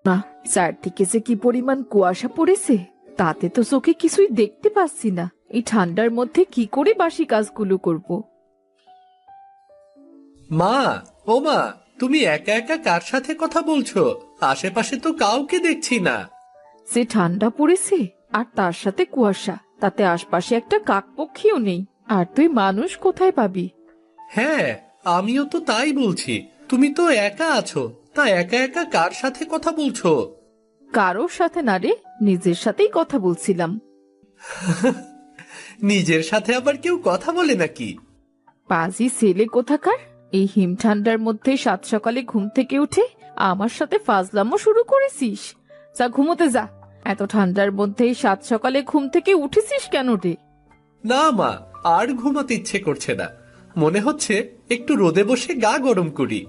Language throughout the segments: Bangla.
না, চারদিকে যে কি পরিমাণ কুয়াশা পড়েছে, তাতে তো চোখে কিছুই দেখতে পাচ্ছি না। এই ঠান্ডার মধ্যে কি করে বাসি কাজগুলো করব? মা, ও মা, তুমি একা একা কার সাথে কথা বলছো? আশেপাশে তো কাউকে দেখছি না। যে ঠান্ডা পড়েছে আর তার সাথে কুয়াশা, তাতে আশপাশে একটা কাকপক্ষীও নেই। আর তুই মানুষ কোথায় পাবি? হ্যাঁ, আমিও তো তাই বলছি। তুমি তো একা আছো, তা একা একা কার সাথে কথা বলছো? কারোর সাথে না রে, নিজের সাথেই কথা বলছিলাম। নিজের সাথে আবার কেউ কথা বলে নাকি? পাজি ছেলে কোথাকার! এই হিম ঠান্ডার মধ্যে সাত সকালে ঘুম থেকে উঠে আমার সাথে ফাজলামো শুরু করেছিস? যা ঘুমোতে যা। এত ঠান্ডার মধ্যে সাত সকালে ঘুম থেকে উঠেছিস কেন রে? না মা, আর ঘুমাতে ইচ্ছে করছে না। মনে হচ্ছে একটু রোদে বসে গা গরম করি।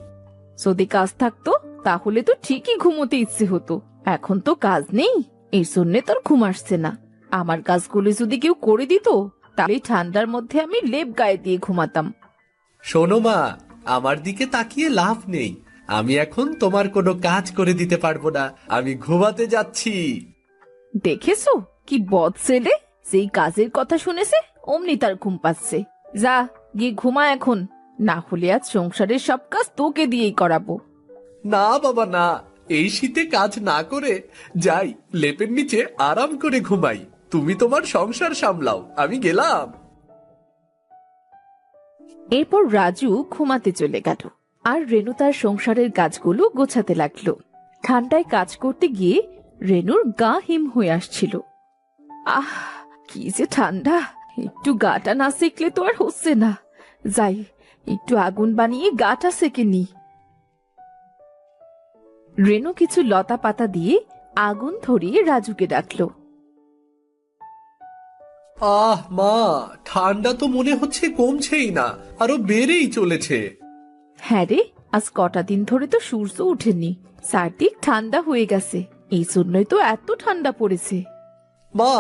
যদি কাজ থাকতো তাহলে তো ঠিকই ঘুমোতে ইচ্ছে হতো। এখন তো কাজ নেই, এই জন্যে তোর ঘুম আসছে না। আমার কাজগুলো যদি কেউ করে দিত, তাহলে ঠান্ডার মধ্যে আমি লেপ গায়ে দিয়ে ঘুমাতাম। শোনো মা, আমার দিকে তাকিয়ে লাভ নেই। আমি এখন তোমার কোনো কাজ করে দিতে পারবো না। আমি ঘুমাতে যাচ্ছি। দেখেছো কি বদ ছেলে! যেই কাজের কথা শুনেছে অমনি তার ঘুম পাচ্ছে। যা, গিয়ে ঘুমা এখন, না হলে আজ সংসারের সব কাজ তোকে দিয়েই করাবো। না বাবা না, এই শীতে কাজ না করে যাই লেপের নিচে আরাম করে ঘুমাই। তুমি তোমার সংসার সামলাও, আমি গেলাম। এরপর রাজু ঘুমাতে চলে গেল, আর রেনু তার সংসারের কাজগুলো গোছাতে লাগলো। ঠান্ডায় কাজ করতে গিয়ে রেনুর গা হিম হয়ে আসছিল। আহ, কি যে ঠান্ডা! একটু গাটা না সেকলে তো আর হচ্ছে না। যাই, একটু আগুন বানিয়ে গাটা সেকে নি। রেনু কিছু লতা পাতা দিয়ে আগুন ধরিয়ে রাজুকে ডাকলো। আহ মা, ঠান্ডা তো মনে হচ্ছে কমছেই না, আরো বেড়েই চলেছে। হ্যাঁ রে, আজ কটা দিন ধরে তো সূর্য ওঠেনি, চারদিক ঠান্ডা হয়ে গেছে। এই জন্যই তো এত ঠান্ডা পড়েছে। মা,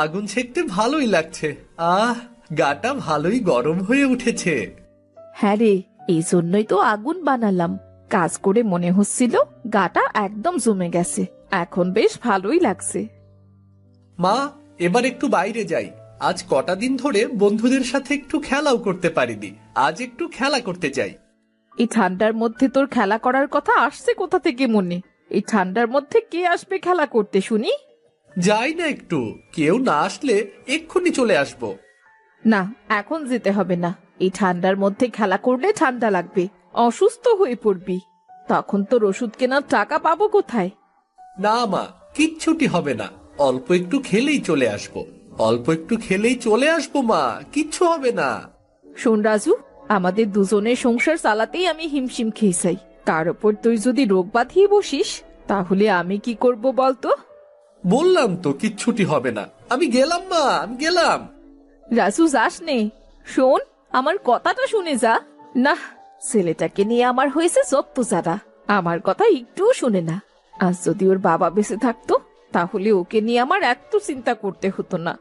আগুন সেকতে ভালোই লাগছে। আহ, গাটা ভালোই গরম হয়ে উঠেছে। হ্যাঁ রে, এই জন্যই তো আগুন বানালাম। কাজ করে মনে হচ্ছিল গাটা একদম জমে গেছে। এখন বেশ ভালোই লাগছে। মা, এবার একটু বাইরে যাই। আজ কটা দিন ধরে বন্ধুদের সাথে একটু খেলাও করতে পারিনি। আজ একটু খেলা করতে যাই। এই ঠান্ডার মধ্যে তোর খেলা করার কথা আসছে কোথা থেকে মনে? এই ঠান্ডার মধ্যে কে আসবে খেলা করতে শুনি? যাই না একটু, কেউ না আসলে এক্ষুনি চলে আসবো। না, এখন যেতে হবে না। এই ঠান্ডার মধ্যে খেলা করলে ঠান্ডা লাগবে, অসুস্থ হয়ে পড়বি। তখন তোর ওষুধ কেনার টাকা পাবো কোথায়? না মা, কিচ্ছুটি হবে না। অল্প একটু খেলেই চলে আসবো। অল্প একটু খেলেই চলে আসবো মা, কিচ্ছু হবে না। শোন রাজু, আমাদের দুজনের সংসার চালাতেই আমি হিমশিম খেয়েছাই। তার উপর তুই যদি রোগ বাঁধিয়ে বসিস, তাহলে আমি কি করব বলতো? বললাম তো কিচ্ছুটি হবে না। আমি গেলাম মা, আমি গেলাম। রাজু, যাস নে। শোন, আমার কথাটা শুনে যা। না, ছেলেটাকে নিয়ে আমার হয়েছে যত যারা। আমার কথা একটুও শুনে না। আজ যদি ওর বাবা বেঁচে থাকতো, তাহলে ওকে নিয়ে আমার এত চিন্তা করতে হতো না।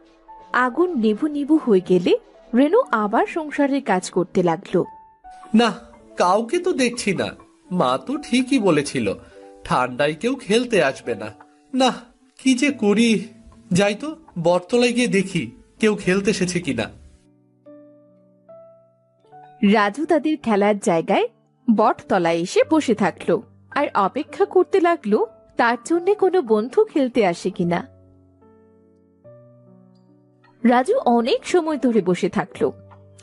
আগুন নিভু নিভু হয়ে গেলে রেনু আবার সংসারের কাজ করতে লাগলো। না, কাউকে তো দেখছি না। মা তো ঠিকই বলেছিল, ঠান্ডায় কেউ খেলতে আসবে না। না, কি যে করি। যাই তো, বটতলায় গিয়ে দেখি কেউ খেলতে এসেছে কিনা। রাজু তাদের খেলার জায়গায় বটতলায় এসে বসে থাকলো, আর অপেক্ষা করতে লাগলো তার জন্য কোনো বন্ধু খেলতে আসে কিনা। রাজু অনেক সময় ধরে বসে থাকলো,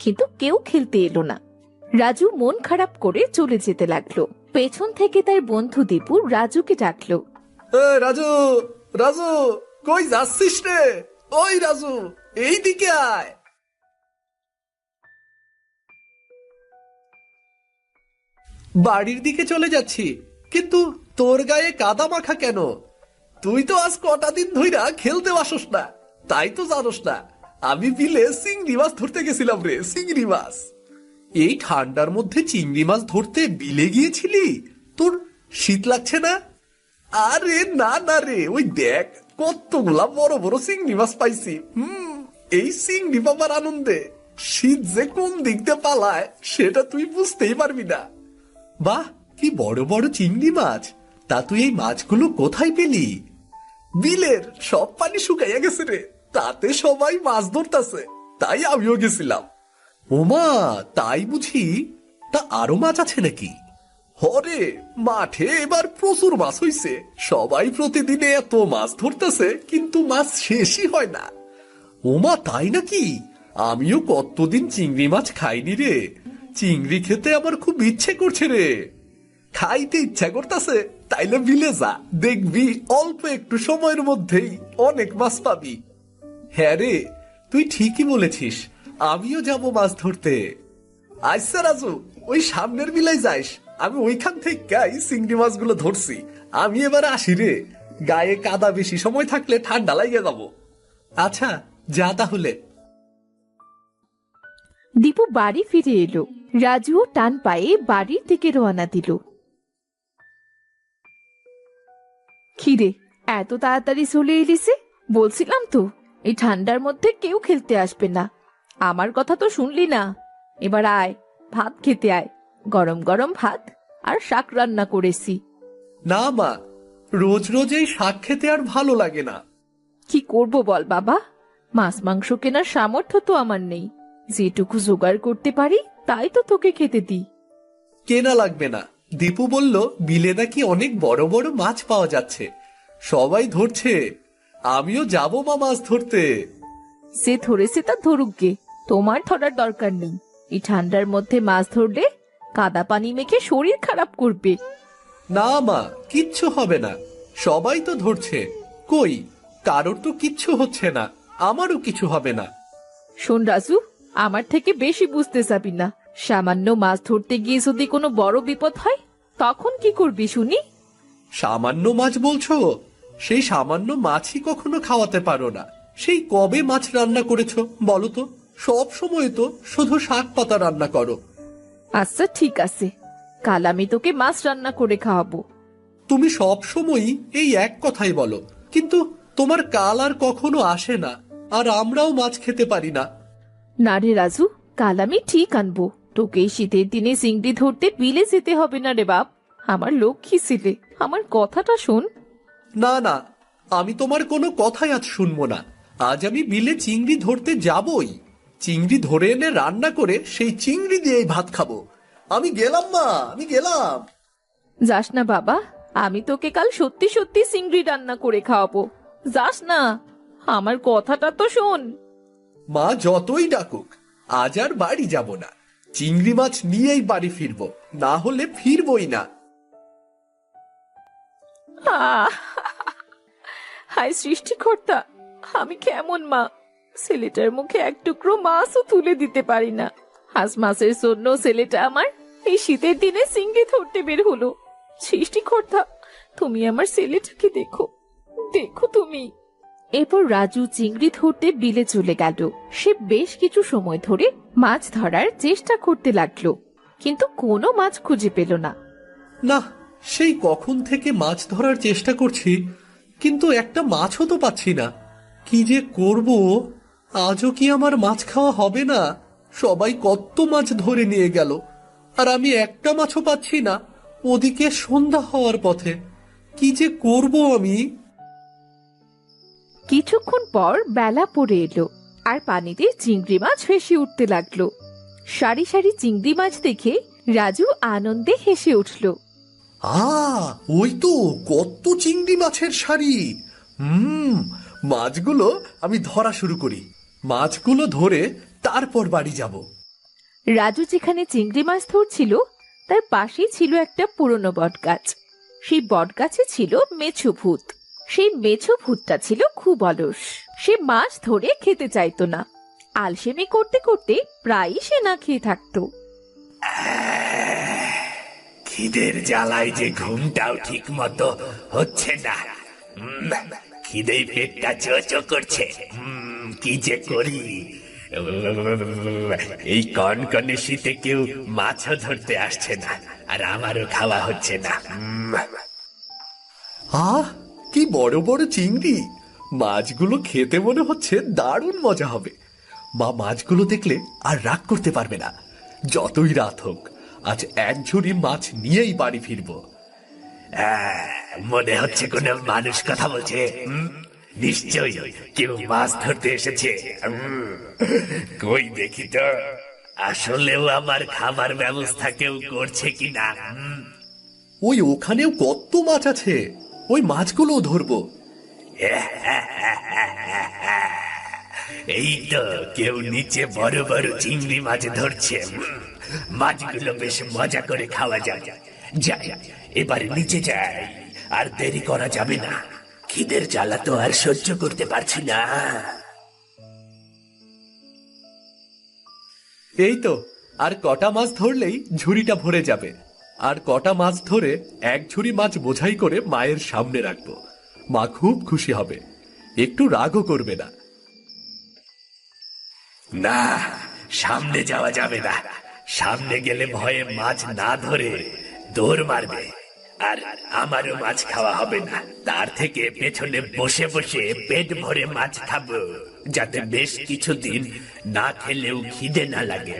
কিন্তু কেউ খেলতে এলো না। রাজু মন খারাপ করে চলে যেতে লাগলো। পেছন থেকে তার বন্ধু দীপু রাজুকে ডাকলো। রাজু, রাজু, কই যাচ্ছিস রে? ওই রাজু, এই দিকে আয়। বাড়ির দিকে চলে যাচ্ছি, কিন্তু তোর গায়ে কাদা মাখা কেন? তুই তো আজ কটা দিন ধইরা খেলতে আসস না, তাই তো জানোস না। আমি বিলে চিংড়ি মাছ ধরতে গেছিলাম রে, চিংড়ি মাছ। এই ঠান্ডার মধ্যে চিংড়ি মাছ ধরতে বিলে গিয়েছিলি? তোর শীত লাগছে না? আরে না না রে, ওই দেখ কতগুলা বড় বড় চিংড়ি মাছ পাইছি। এই চিংড়ি পাবার আনন্দে শীত যে কোন দিক দিয়ে পালায় সেটা তুই বুঝতেই পারবি না। বাহ, কি বড় বড় চিংড়ি মাছ! তা তুই এই মাছগুলো কোথায় পেলি? বিলের সব পানি শুকাইয়া গেছে রে, তাতে সবাই মাছ ধরতাছে, তাই আমিও গেছিলাম। ওমা, তাই বুঝি? তা আরো মাছ আছে নাকি? হরে, মাঠে এবার প্রচুর মাছ হইছে, সবাই প্রতিদিনে এত মাছ ধরতেছে, কিন্তু মাছ শেষই হয় না। ওমা, তাই নাকি? আমিও কতদিন চিংড়ি মাছ খাইনি রে, চিংড়ি খেতে আমার খুব ইচ্ছে করছে রে। খাইতে ইচ্ছা করতেছে, তাইলে বিলে যা, দেখবি অল্প একটু সময়ের মধ্যেই অনেক মাছ পাবি। হ্যাঁ রে, তুই ঠিকই বলেছিস, আমিও যাব মাছ ধরতে। আচ্ছা রাজু, ওই সামনের বিলাই যাইস, আমি ওইখান থেকেই চিংড়ি মাছগুলো ধরছি। আমি এবার আসি রে, গায়ে কাদা বেশি সময় থাকলে ঠান্ডা লাগিয়ে যাব। আচ্ছা, যা তাহলে। দীপু বাড়ি ফিরে এলো। রাজুও টান পায়ে বাড়ির দিকে রওনা দিল। খিরে, এত তাড়াতাড়ি চলে এলিসে? বলছিলাম তো এই ঠান্ডার মধ্যে কেউ খেলতে আসবে না। আমার কথা তো শুনলি না। এবার আয়, ভাত খেতে আয়। গরম গরম ভাত আর শাক রান্না করেছি। না মা, রোজ রোজ এই শাক খেতে আর ভালো লাগে না। কি করব বল বাবা, মাছ মাংস কেনার সামর্থ্য তো আমার নেই। যেটুকু জোগাড় করতে পারি তাই তো তোকে খেতে দিই। কেনা লাগবে না, দীপু বলল বিলে নাকি অনেক বড় বড় মাছ পাওয়া যাচ্ছে, সবাই ধরছে, আমিও যাব মা মাছ ধরতে। সে ধরেছে তা ধরুক গে, তোমার ধরার দরকার নেই। এই ঠান্ডার মধ্যে মাছ ধরলে কাদা পানি মেখে শরীর খারাপ করবে। না মা, কিচ্ছু হবে না, সবাই তো ধরছে। কই, কারোর তো কিচ্ছু হচ্ছে না, আমারও কিছু হবে না। শোন রাজু, আমার থেকে বেশি বুঝতে যাবি না। সামান্য মাছ ধরতে গিয়ে যদি কোনো বড় বিপদ হয় তখন কি করবি শুনি? সামান্য মাছ বলছো? সেই সামান্য মাছই কখনো খাওয়াতে পারো না। সেই কবে মাছ রান্না করেছো বলো তো? সব সময় তো শুধু শাক পাতা রান্না করো। আচ্ছা ঠিক আছে, কাল আমি তোকে মাছ রান্না করে খাওয়াবো। তুমি সব সময়ই এই এক কথাই বলো, কিন্তু তোমার কাল আর কখনো আসে না, আর আমরাও মাছ খেতে পারি না। না রে রাজু, কাল আমি ঠিক আনবো। তোকে এই শীতের দিনে চিংড়ি ধরতে বিলে যেতে হবে না রে বাপ। আমার লক্ষ্মী ছেলে, আমার কথাটা শোন। না না, আমি তোমার কোনো কথাই আজ শুনবো না। আজ আমি বিলে চিংড়ি ধরতে যাবই। চিংড়ি ধরে এনে রান্না করে সেই চিংড়ি দিয়েই ভাত খাবো। আমি গেলাম মা, আমি গেলাম। যাস না বাবা, আমি তোকে কাল সত্যি সত্যি চিংড়ি রান্না করে খাওয়াবো। যাস না, আমার কথাটা তো শোন। মা যতই ডাকুক, আজ আর বাড়ি যাব না। চিংড়ি মাছ নিয়েই বাড়ি ফিরবো, না হলে ফিরবই না। আহ! হায় সৃষ্টিকর্তা, আমি কেমন মা! ছেলেটার মুখে এক টুকরো মাছও তুলে দিতে পারি না। আজ মাছের জন্য ছেলেটা আমার এই শীতের দিনে চিংড়ি ধরতে বের হলো। সৃষ্টিকর্তা, তুমি আমার ছেলেটাকে দেখো, দেখো তুমি। এরপর রাজু চিংড়ি ধরতে বিলে চলে গেল। সে বেশ কিছু সময় ধরে মাছ ধরার চেষ্টা করতে লাগলো, কিন্তু কোনো মাছ খুঁজে পেল না। না, সেই কখন থেকে মাছ ধরার চেষ্টা করছি, কিন্তু একটা মাছও তো পাচ্ছি না। কি যে করব, আজও কি আমার মাছ খাওয়া হবে না? সবাই কত মাছ ধরে নিয়ে গেল, আর আমি একটা মাছও পাচ্ছি না। ওদিকে সন্ধ্যা হওয়ার পথে, কি যে করব আমি। কিছুক্ষণ পর বেলা পড়ে এলো, আর পানিতে চিংড়ি মাছ ভেসে উঠতে লাগলো। সারি সারি চিংড়ি মাছ দেখে রাজু আনন্দে হেসে উঠল। ওই তো কত চিংড়ি মাছের সারি। মাছগুলো আমি ধরা শুরু করি, মাছগুলো ধরে তারপর বাড়ি যাব। রাজু যেখানে চিংড়ি মাছ ধরছিল তার পাশেই ছিল একটা পুরনো বটগাছ। সেই বটগাছে ছিল মেছো ভূত। সেই মেছো ভূতটা ছিল খুব অলস। সে মাছ ধরে খেতে চাইতো না। আলসেমি করতে করতে প্রায়ই সে না খেয়ে থাকতো। খিদের জ্বালায় যে ঘুমটাও ঠিক মতো হচ্ছে না। খিদেই পেটটা চোচো করছে। কি যে করি। এই কনকনে শীতে কেউ মাছও ধরতে আসছে না, আর আমারও খাওয়া হচ্ছে না। কি বড় বড় চিংড়ি! মাছগুলো খেতে মনে হচ্ছে দারুণ মজা হবে। মা মাছগুলো দেখলে আর রাগ করতে পারবে না। যতই রাত হোক, আজ এক ঝুড়ি মাছ নিয়েই বাড়ি ফিরবো। হ্যাঁ, মনে হচ্ছে কোনো মানুষ কথা বলছে। নিশ্চয়ই কেউ মাছ ধরতে এসেছে। কই দেখি তো, আসলেও আমার খাবার ব্যবস্থা কেউ করছে কিনা। ওই ওখানেও কত মাছ আছে, ওই মাছগুলোও ধরবো। এই তো কেউ নিচে বড় বড় চিংড়ি মাছ ধরছে। মাছগুলো বেশ মজা করে খাওয়া যায়। যাই, এবার নিচে যাই, আর দেরি করা যাবে না। খিদের জ্বালা তো আর সহ্য করতে পারছি না। এই তো আর কটা মাছ ধরলেই ঝুড়িটা ভরে যাবে। আর কটা মাছ ধরে এক ঝুড়ি মাছ বোঝাই করে মায়ের সামনে রাখবো। মা খুব খুশি হবে, একটু রাগও করবে না। না, সামনে যাওয়া যাবে না। সামনে গেলে ভয়ে মাছ না ধরে দৌড় মারবে, আর আমারও মাছ খাওয়া হবে না। তার থেকে পেছনে বসে বসে পেট ভরে মাছ খাবো, যাতে বেশ কিছুদিন না খেলেও খিদে না লাগে।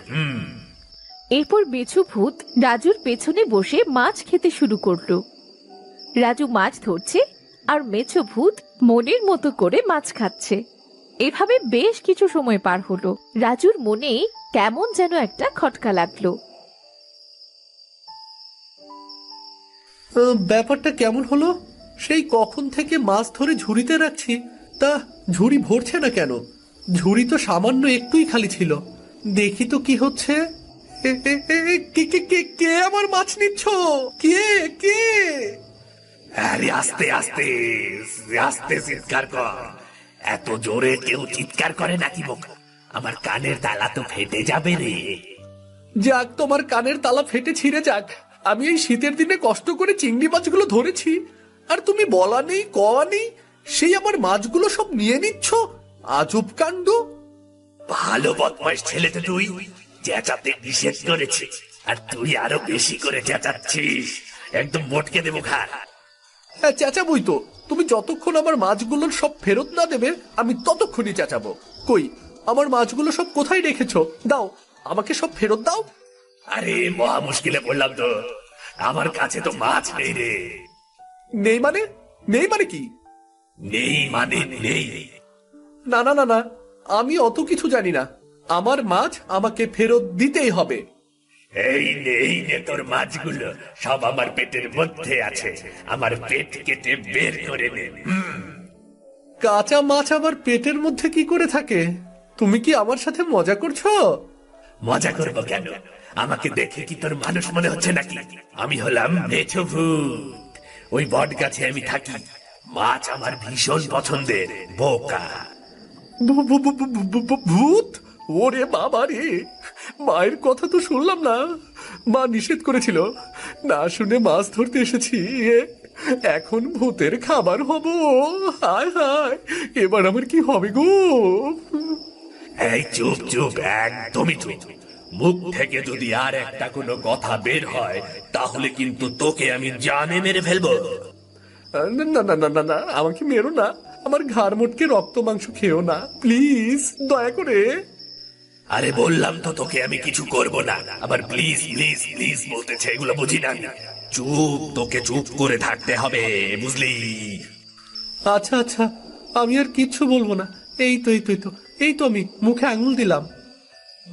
এরপর বেছু ভূত রাজুর পেছনে বসে মাছ খেতে শুরু করলো। রাজু মাছ ধরছে আর মেছো ভূত মনের মতো করে মাছ খাচ্ছে। এভাবে বেশ কিছু সময় পার হলো। রাজুর মনে কেমন যেন একটা খটকা লাগলো। ব্যাপারটা কেমন হলো? সেই কখন থেকে মাছ ধরে ঝুড়িতে রাখছি, তা ঝুড়ি ভরছে না কেন? ঝুড়ি তো সামান্য একটুই খালি ছিল। দেখি তো কি হচ্ছে। কে কে কে কে আমার মাছ নিচ্ছ? কে কে? আরে আস্তে আস্তে আস্তে চিৎকার কর। এত জোরে কেউ চিৎকার করে নাকি বোকা? আমার কানের তালা তো ফেটে যাবে রে। যাক, তোমার কানের তালা ফেটে ছিঁড়ে যাক। আমি এই শীতের দিনে কষ্ট করে চিংড়ি মাছগুলো ধরেছি, আর তুমি বলা নেই কওয়া নেই সেই আমার মাছগুলো সব নিয়ে নিচ্ছ। আজব কাণ্ড। ভালো বদমাইশ ছেলে তো তুই, চেঁচাতে নিষেধ করেছি আর তুই আরো বেশি করে চেঁচাচ্ছিস। একদম মোটকে দেবো ঘাড়। হ্যাঁ, চেঁচাবই তো। তুমি যতক্ষণ আমার মাছগুলোর সব ফেরত না দেবে আমি ততক্ষণই চেঁচাবো। কই, আমার মাছগুলো সব কোথায় রেখেছো? দাও, আমাকে সব ফেরত দাও। আরে মহা মুশকিলে পড়লাম তো, আমার কাছে তো মাছ নেই রে। নেই মানে? নেই মানে কি? নেই মানে নেই। না না না না, আমি অত কিছু জানি না। আমার মাছ আমাকে ফেরত দিতেই হবে। এই নে তোর মাছগুলো, সব আমার পেটের মধ্যে আছে। আমার পেট কেটে বের করে নে। কাঁচা মাছ আবার পেটের মধ্যে কি করে থাকে? তুমি কি আমার সাথে মজা করছো? মজা করবো কেন? আমাকে দেখে কি তোর মানুষ মনে হচ্ছে নাকি? আমি হলাম মেছো ভূত। ওই বট গাছে আমি থাকি। মাছ আমার ভীষণ পছন্দের। বোকা। ভূত? ওরে বাবা রে, মায়ের কথা তো শুনলাম না। মা নিষেধ করেছিল, না শুনে মাছ ধরতে এসেছি। এখন ভূতের খাবার হব। হায় হায়, এবার আমার কি হবে গো? এই চুপ চুপ, একদমই চুপ। মুখ থেকে যদি আর একটা কোনো কথা বের হয় তাহলে কিন্তু তোকে আমি জানে মেরে ফেলবো। না না না না না না, আমাকে মেরো না। আমার ঘাড় মোটকে রক্ত মাংস খেও না, প্লিজ, দয়া করে। আরে বললাম তো তোকে আমি কিছু করব না। আবার প্লিজ প্লিজ প্লিজ বলতেছে, এগুলো বুঝি না। চুপ, তোকে চুপ করে থাকতে হবে, বুঝলি? আচ্ছা আচ্ছা, আমি আর কিচ্ছু বলবো না। এই তো আমি মুখে আঙুল দিলাম।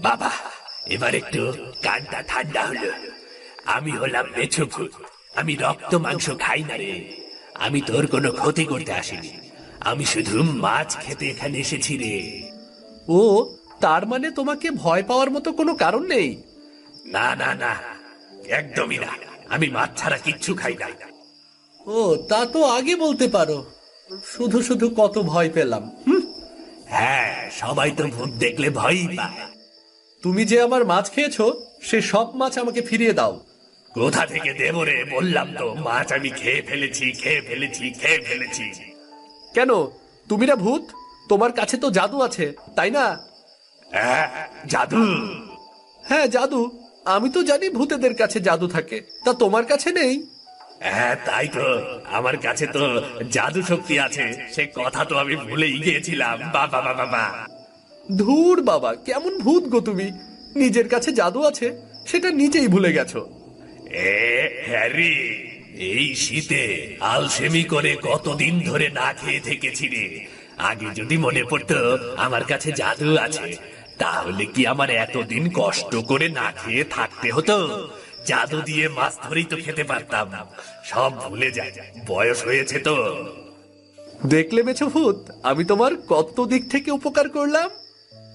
বাবা, এবার একটু কানটা ঠান্ডা হলো। আমি হলাম মেছো ভূত। আমি রক্ত মাংস খাই না রে। আমি তোর কোনো ক্ষতি করতে আসিনি। আমি শুধু মাছ খেতে এখানে এসেছি রে। ও, তার মানে তোমাকে ভয় পাওয়ার মতো কোনো কারণ নেই? না না না, একদমই না। আমি মাছ ছাড়া কিচ্ছু খাই না। ও, তা তো আগে বলতে পারো। শুধু শুধু কত ভয় পেলাম। হ্যাঁ, সবাই তো ভূত দেখলে ভয়ই পায়। তুমি যে আমার মাছ খেয়েছো সে সব মাছ আমাকে ফিরিয়ে দাও। কোথা থেকে দেব রে? বললাম তো মাছ আমি খেয়ে ফেলেছি, খেয়ে ফেলেছি, খেয়ে ফেলেছি। কেন, তুমি না ভূত? তোমার কাছে তো জাদু আছে, তাই না? জাদু? হ্যাঁ, জাদু। আমি তো জানি ভূতেদের কাছে জাদু থাকে, তা তোমার কাছে নেই? হ্যাঁ তাই তো, আমার কাছে তো জাদু শক্তি আছে। সে কথা তো আমি ভুলেই গিয়েছিলাম। বাবা বাবা বাবা। ধুর বাবা, কেমন ভূত গো তুমি! নিজের কাছে জাদু আছে সেটা নিজেই ভুলে গেছো। হ্যারি, এই শীতে আলসেমি করে কতদিন ধরে না খেয়ে থেকেছি রে। আগে যদি মনে পড়তো আমার কাছে জাদু আছে, তাহলে কি আমার এতদিন কষ্ট করে না খেয়ে থাকতে হতো? জাদু দিয়ে মাছ ধরেই তো খেতে পারতাম। সব ভুলে যায়, বয়স হয়েছে তো। দেখলে মেছো ভূত, আমি তোমার কত দিক থেকে উপকার করলাম।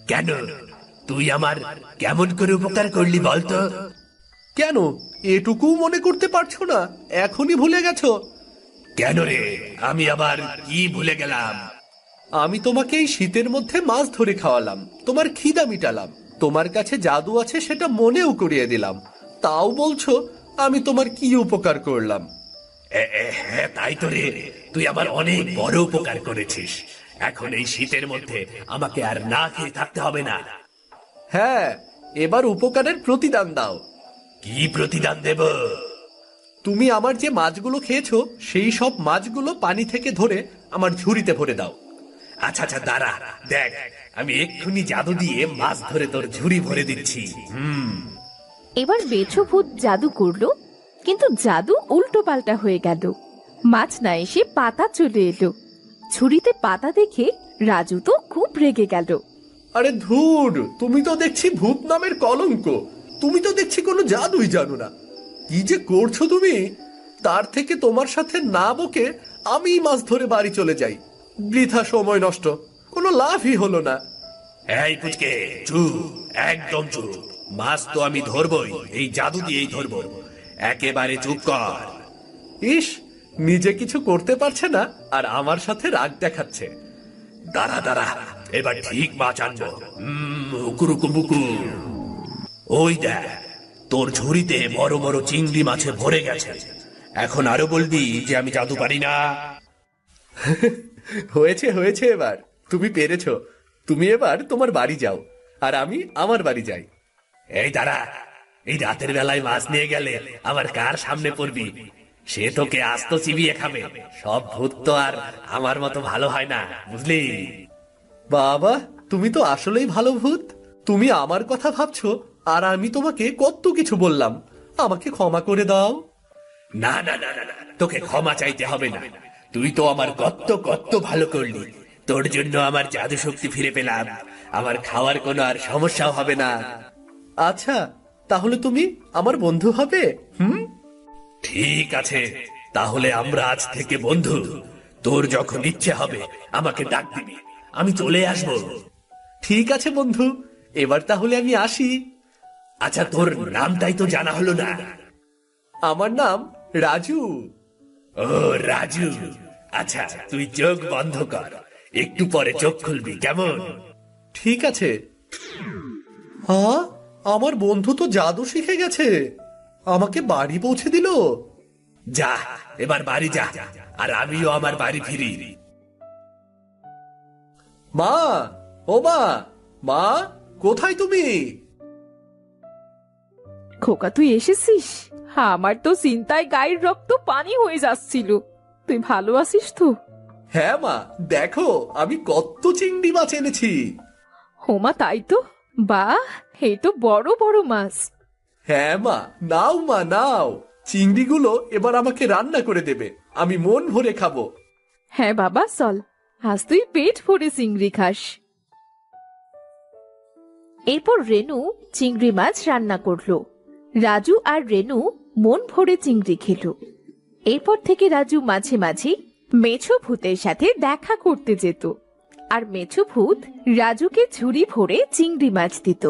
কেন, তুই আমার কেমন করে উপকার করলি বলতো? কেন এটুকু মনে করতে পারছো না? এখনই ভুলে গেছো? কেন রে, আমি আবার কি ভুলে গেলাম? আমি তোমাকে এই শীতের মধ্যে মাছ ধরে খাওয়ালাম, তোমার খিদা মিটালাম, তোমার কাছে জাদু আছে সেটা মনেও করিয়ে দিলাম। তাও বলছো আমি তোমার কি উপকার করলাম? হ্যাঁ তাই তো রে, তুই আমার অনেক বড় উপকার করেছিস। এখন এই শীতের মধ্যে আমাকে আর না খেয়ে থাকতে হবে না। হ্যাঁ, এবার উপকারের প্রতিদান দাও। কি প্রতিদান দেব? তুমি আমার যে মাছগুলো খেয়েছো সেই সব মাছগুলো পানি থেকে ধরে আমার ঝুড়িতে ভরে দাও। আচ্ছা আচ্ছা, দাঁড়া, দেখ আমি এক্ষুনি জাদু দিয়ে মাছ ধরে তোর ঝুড়ি ভরে দিচ্ছি। এবার মেছো ভূত জাদু করলো, কিন্তু জাদু উল্টো পাল্টা হয়ে গেল। মাছ না এসে পাতা চলে এলো। ঝুড়িতে পাতা দেখে রাজু তো খুব রেগে গেল। আরে ধুর, তুমি তো দেখছি ভূত নামের কলঙ্ক। তুমি তো দেখছি কোনো জাদুই জানো না। কি যে করছো তুমি! তার থেকে তোমার সাথে না বকে আমি মাছ ধরে বাড়ি চলে যাই। বৃথা সময় নষ্ট, কোনো লাভই হলো না। এই পুচকে, চুপ, একদম চুপ। মাছ তো আমি ধরবই, এই জাদু দিয়েই ধরবো। একেবারে চুপ কর। ইস, নিজে কিছু করতে পারছে না আর আমার সাথে রাগ দেখাচ্ছে। দাঁড়া দাঁড়া, এবার ঠিক মাছ আনবো। হুকুরুকু বুকু। ওই দেখ, তোর ঝুড়িতে বড় বড় চিংড়ি মাছে ভরে গেছে। এখন আরো বলবি যে আমি জাদু পারি না? হয়েছে হয়েছে, এবার তুমি পেরেছো। তুমি এবার তোমার বাড়ি যাও আর আমি আমার বাড়ি যাই। এই দাঁড়া, এই রাতের বেলায় মাছ নিয়ে গেলে আমার কার সামনে পড়বি? সে তোকে আস্ত চিবিয়ে খাবে। সব ভূত তো আর আমার মতো ভালো হয় না, বুঝলি? বাবা, তুমি তো আসলেই ভালো ভূত। তুমি আমার কথা ভাবছো আর আমি তোমাকে কত কিছু বললাম। আমাকে ক্ষমা করে দাও। না না না না না, তোকে ক্ষমা চাইতে হবে না। তুই তো আমার কত কত ভালো করলি। তোর জন্য আমার জাদু শক্তি ফিরে পেলাম। আমার খাওয়ার কোনো আর সমস্যাও হবে না। আচ্ছা, তাহলে তুমি আমার বন্ধু হবে? ঠিক আছে, তাহলে আমরা আজ থেকে বন্ধু। তোর যখন ইচ্ছে হবে আমাকে ডাক দিবি, আমি চলে আসবো। ঠিক আছে বন্ধু, এবার তাহলে আমি আসি। আচ্ছা, তোর নামটাই তো জানা হলো না। আমার নাম রাজু। ও রাজু, আচ্ছা তুই চোখ বন্ধ কর, একটু পরে চোখ খুলবি, কেমন? ঠিক আছে। হ্যাঁ, আমার বন্ধু তো জাদু শিখে গেছে, আমাকে বাড়ি পৌঁছে দিল। যা, এবার বাড়ি যা, আর আমিও আমার বাড়ি ফিরি। মা, ও মা, মা, কোথায় তুমি? খোকা, তুই এসেছিস? আমার তো চিন্তায় গায়ের রক্ত পানি হয়ে যাচ্ছিল। তুই ভালো আছিস তো? হ্যাঁ মা, দেখো আমি কত চিংড়ি মাছ এনেছি। হোমা, তাই তো। বাহ, এই তো বড় বড় মাছ। হ্যাঁ মা, নাও মা নাও। চিংড়িগুলো এবার আমাকে রান্না করে দেবে, আমি মন ভরে খাবো। হ্যাঁ বাবা, চল, আজ তুই পেট ভরে চিংড়ি খাস। এরপর রেনু চিংড়ি মাছ রান্না করলো। রাজু আর রেনু মন ভরে চিংড়ি খেলো। এরপর থেকে রাজু মাঝে মাঝে মেছো ভূতের সাথে দেখা করতে যেত, আর মেছো ভূত রাজুকে ঝুড়ি ভরে চিংড়ি মাছ দিত।